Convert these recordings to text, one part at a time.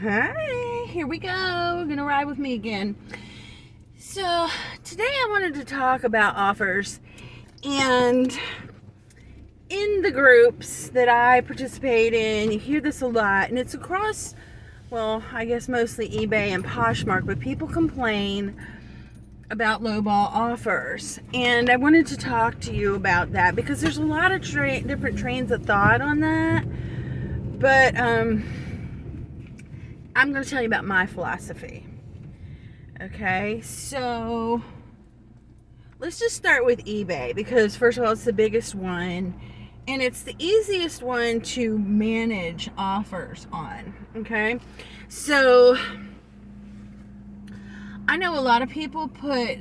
Hi, here we go. Gonna ride with me again. So today I wanted to talk about offers, and in the groups that I participate in, you hear this a lot, and it's across, well, I guess mostly eBay and Poshmark, but people complain about lowball offers, and I wanted to talk to you about that because there's a lot of different trains of thought on that, but I'm going to tell you about my philosophy. Okay, so let's just start with eBay because, first of all, it's the biggest one and it's the easiest one to manage offers on. Okay, so I know a lot of people put,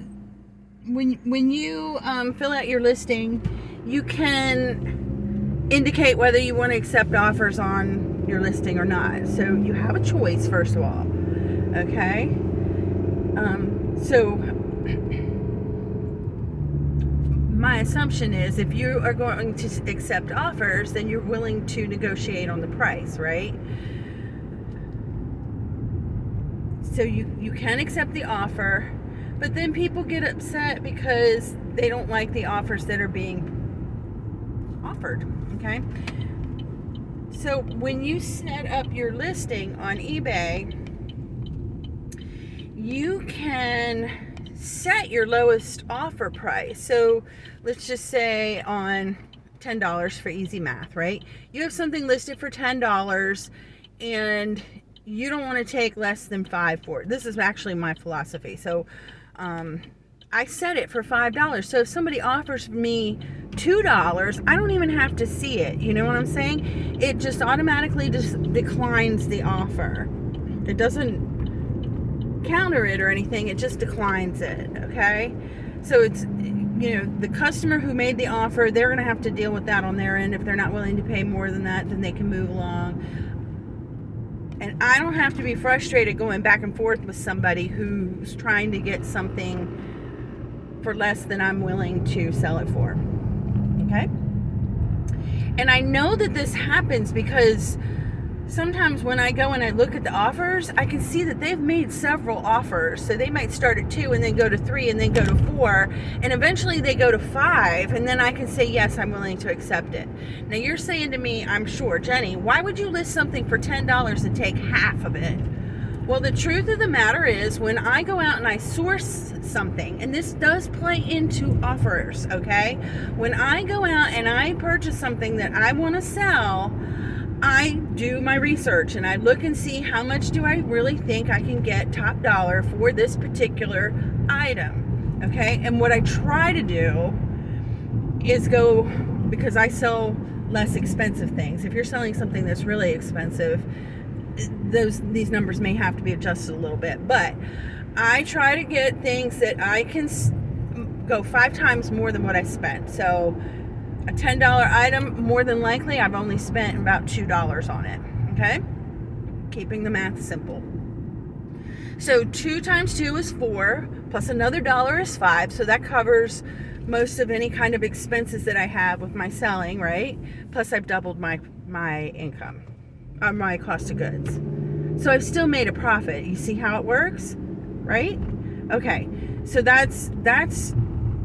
when you fill out your listing, you can indicate whether you want to accept offers on your listing or not. So you have a choice, first of all. Okay, so my assumption is if you are going to accept offers, then you're willing to negotiate on the price, right? So you can accept the offer, but then people get upset because they don't like the offers that are being offered. Okay, so when you set up your listing on eBay, you can set your lowest offer price. So let's just say on $10 for easy math, right? You have something listed for $10 and you don't want to take less than $5 for it. This is actually my philosophy. So I set it for $5. So if somebody offers me $2, I don't even have to see it. You know what I'm saying? It just automatically just declines the offer. It doesn't counter it or anything. It just declines it. Okay? So it's, you know, the customer who made the offer, they're going to have to deal with that on their end. If they're not willing to pay more than that, then they can move along. And I don't have to be frustrated going back and forth with somebody who's trying to get something for less than I'm willing to sell it for. Okay? And I know that this happens because sometimes when I go and I look at the offers, I can see that they've made several offers. So they might start at 2 and then go to 3 and then go to 4, and eventually they go to 5, and then I can say, yes, I'm willing to accept it. Now you're saying to me, I'm sure, Jenny, why would you list something for $10 and take half of it? Well, the truth of the matter is, when I go out and I source something, and this does play into offers, okay? When I go out and I purchase something that I want to sell, I do my research and I look and see how much do I really think I can get top dollar for this particular item, okay? And what I try to do is go, because I sell less expensive things. If you're selling something that's really expensive, these numbers may have to be adjusted a little bit, but I try to get things that I can go 5 times more than what I spent. So a $10 item, more than likely I've only spent about $2 on it. Okay, keeping the math simple. So 2 times 2 is 4, plus another $1 is 5, so that covers most of any kind of expenses that I have with my selling, right? Plus I've doubled my income, my cost of goods. So I've still made a profit. You see how it works, right? Okay, so that's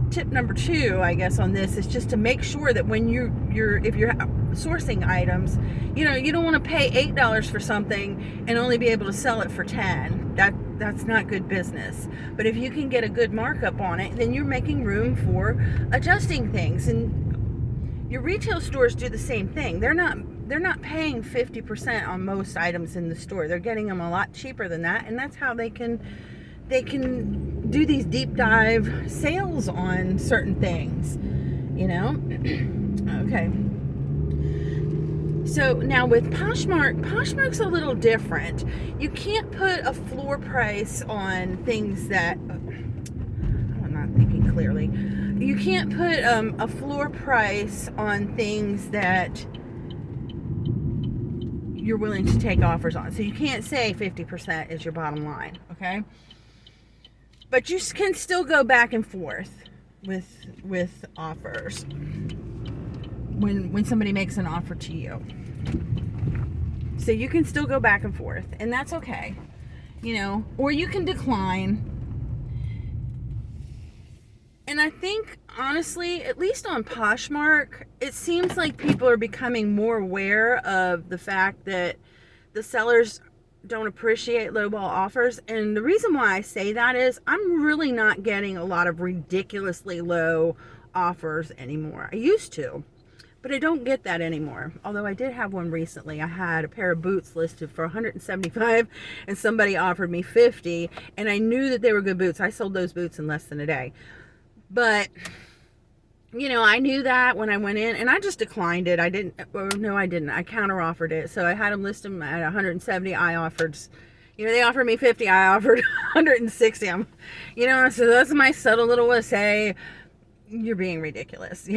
tip number 2, I guess, on this is just to make sure that when if you're sourcing items, you know, you don't want to pay $8 for something and only be able to sell it for 10. That's not good business. But if you can get a good markup on it, then you're making room for adjusting things. And your retail stores do the same thing. They're not paying 50% on most items in the store. They're getting them a lot cheaper than that, and that's how they can do these deep dive sales on certain things, you know? Okay. So now with Poshmark's a little different. You can't put a floor price on things that, I'm not thinking clearly. You can't put a floor price on things that you're willing to take offers on. So you can't say 50% is your bottom line, okay? But you can still go back and forth with offers when somebody makes an offer to you. So you can still go back and forth, and that's okay, you know, or you can decline. And I think, honestly, at least on Poshmark, it seems like people are becoming more aware of the fact that the sellers don't appreciate lowball offers. And the reason why I say that is I'm really not getting a lot of ridiculously low offers anymore. I used to, but I don't get that anymore. Although I did have one recently. I had a pair of boots listed for $175 and somebody offered me $50, and I knew that they were good boots. I sold those boots in less than a day. But, you know, I knew that when I went in, and I just declined it. I didn't, or no, I didn't. I counter offered it. So I had them list them at 170. I offered, you know, they offered me 50. I offered 160. You know, so that's my subtle little way to say, you're being ridiculous.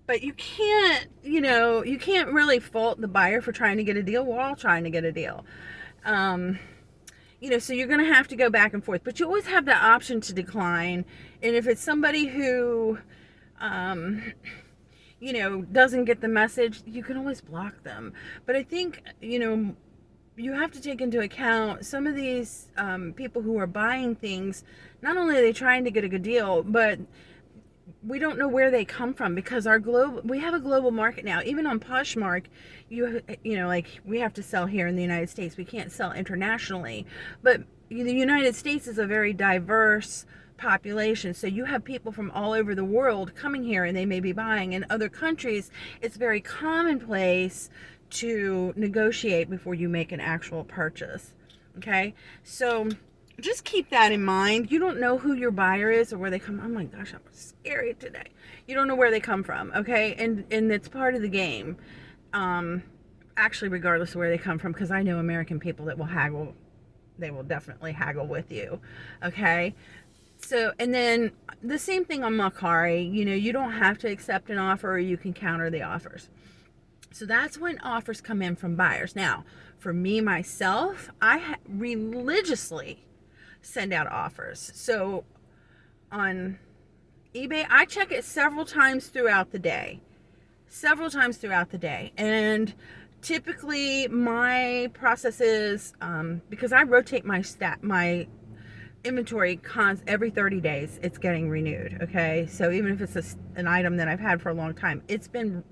But you can't, you know, you can't really fault the buyer for trying to get a deal. We're all trying to get a deal. You know, so you're going to have to go back and forth, but you always have the option to decline. And if it's somebody who, you know, doesn't get the message, you can always block them. But I think, you know, you have to take into account some of these people who are buying things. Not only are they trying to get a good deal, but we don't know where they come from, because we have a global market now. Even on Poshmark, you know, like, we have to sell here in the United States. We can't sell internationally. But the United States is a very diverse population. So you have people from all over the world coming here, and they may be buying. In other countries, it's very commonplace to negotiate before you make an actual purchase. Okay? So just keep that in mind. You don't know who your buyer is or where they come. Oh my gosh, I'm scary today. You don't know where they come from, okay? And it's part of the game. Actually, regardless of where they come from, because I know American people that will haggle. They will definitely haggle with you, okay? So, and then the same thing on Mercari. You know, you don't have to accept an offer, or you can counter the offers. So that's when offers come in from buyers. Now, for me, myself, I religiously send out offers. So on eBay, I check it several times throughout the day. And typically my process is, because I rotate my inventory every 30 days, it's getting renewed. Okay. So even if it's an item that I've had for a long time, it's been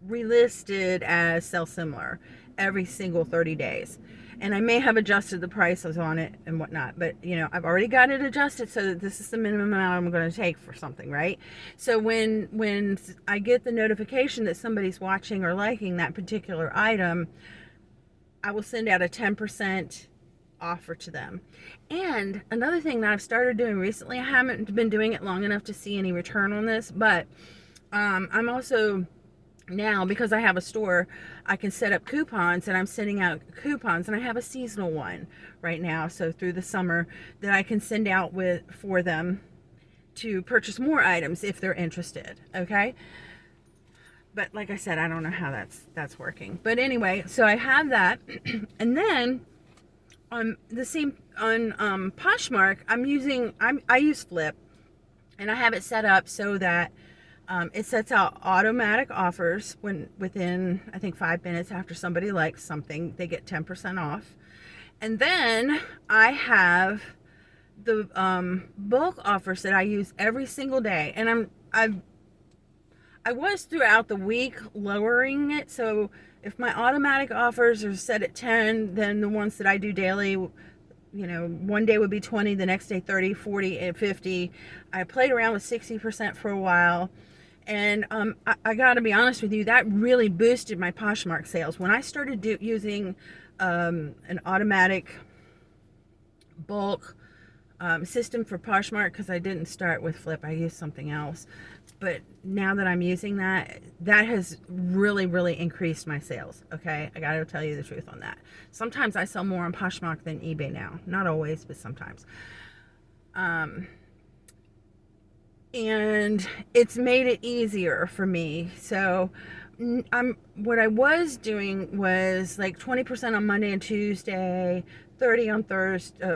relisted as sell similar every single 30 days. And I may have adjusted the prices on it and whatnot, but you know, I've already got it adjusted so that this is the minimum amount I'm going to take for something, right? So when I get the notification that somebody's watching or liking that particular item, I will send out a 10% offer to them. And another thing that I've started doing recently, I haven't been doing it long enough to see any return on this, but I'm also, now, because I have a store, I can set up coupons, and I'm sending out coupons, and I have a seasonal one right now, so through the summer, that I can send out for them to purchase more items if they're interested, okay? But like I said, I don't know how that's working. But anyway, so I have that. And then on Poshmark, I use Flip, and I have it set up so that it sets out automatic offers within, I think, 5 minutes after somebody likes something, they get 10% off. And then I have the bulk offers that I use every single day. And I was throughout the week lowering it. So if my automatic offers are set at 10, then the ones that I do daily, you know, one day would be 20, the next day 30, 40, and 50. I played around with 60% for a while. And I got to be honest with you, that really boosted my Poshmark sales. When I started using an automatic bulk system for Poshmark, because I didn't start with Flip, I used something else. But now that I'm using that has really, really increased my sales. Okay, I got to tell you the truth on that. Sometimes I sell more on Poshmark than eBay now. Not always, but sometimes. And it's made it easier for me. So what I was doing was like 20% on Monday and Tuesday, 30 on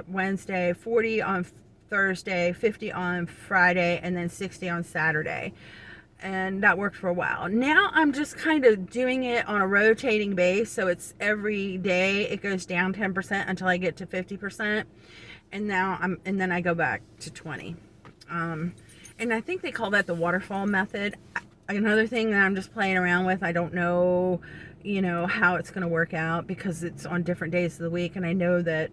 Wednesday, 40 on Thursday, 50 on Friday, and then 60 on Saturday. and that worked for a while. Now I'm just kind of doing it on a rotating base, so it's every day it goes down 10% until I get to 50%, and then I go back to 20. And I think they call that the waterfall method. Another thing that I'm just playing around with, I don't know, how it's going to work out because it's on different days of the week, and I know that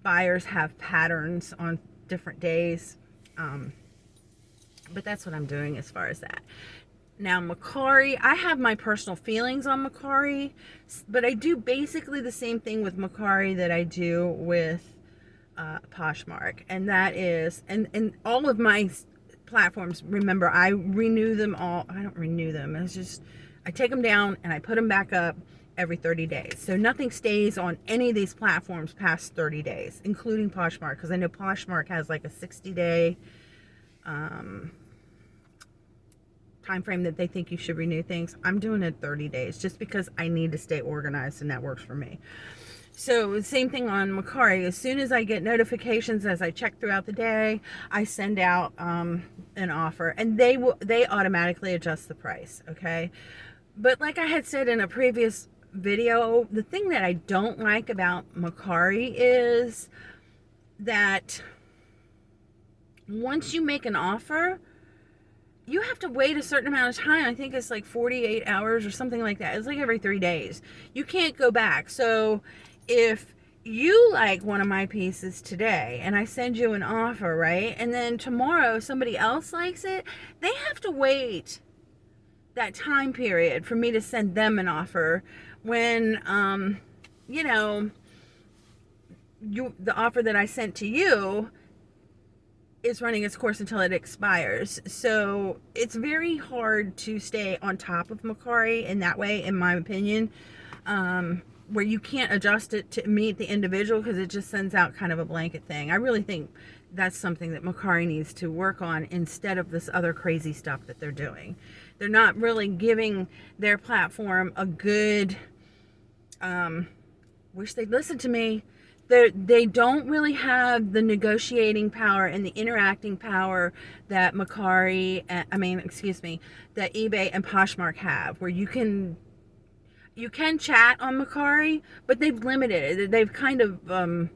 buyers have patterns on different days. But that's what I'm doing as far as that. Now, Mercari, I have my personal feelings on Mercari, but I do basically the same thing with Mercari that I do with Poshmark, and that is, and all of my platforms, remember, I renew them all. I don't renew them. It's just, I take them down and I put them back up every 30 days. So nothing stays on any of these platforms past 30 days, including Poshmark, because I know Poshmark has like a 60-day time frame that they think you should renew things. I'm doing it 30 days just because I need to stay organized, and that works for me. So same thing on Mercari. As soon as I get notifications, as I check throughout the day, I send out an offer, and they automatically adjust the price. Okay, but like I had said in a previous video, the thing that I don't like about Mercari is that once you make an offer, you have to wait a certain amount of time. I think it's like 48 hours or something like that. It's like every 3 days. You can't go back. So if you like one of my pieces today and I send you an offer, right? And then tomorrow somebody else likes it, they have to wait that time period for me to send them an offer when, the offer that I sent to you is running its course until it expires. So it's very hard to stay on top of Mercari in that way, in my opinion, where you can't adjust it to meet the individual because it just sends out kind of a blanket thing. I really think that's something that Mercari needs to work on instead of this other crazy stuff that they're doing. They're not really giving their platform a good, wish they'd listen to me. They don't really have the negotiating power and the interacting power that that eBay and Poshmark have, where you can chat on Mercari, but they've limited it. They've kind of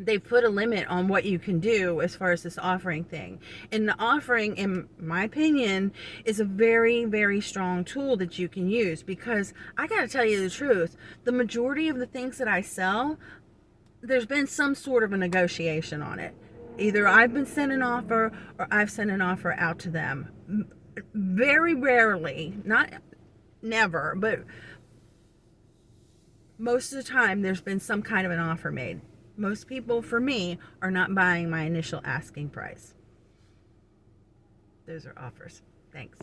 they've put a limit on what you can do as far as this offering thing. And the offering, in my opinion, is a very, very strong tool that you can use, because I got to tell you the truth, the majority of the things that I sell, there's been some sort of a negotiation on it. Either I've been sent an offer or I've sent an offer out to them. Very rarely, not never, but most of the time there's been some kind of an offer made. Most people, for me, are not buying my initial asking price. Those are offers. Thanks.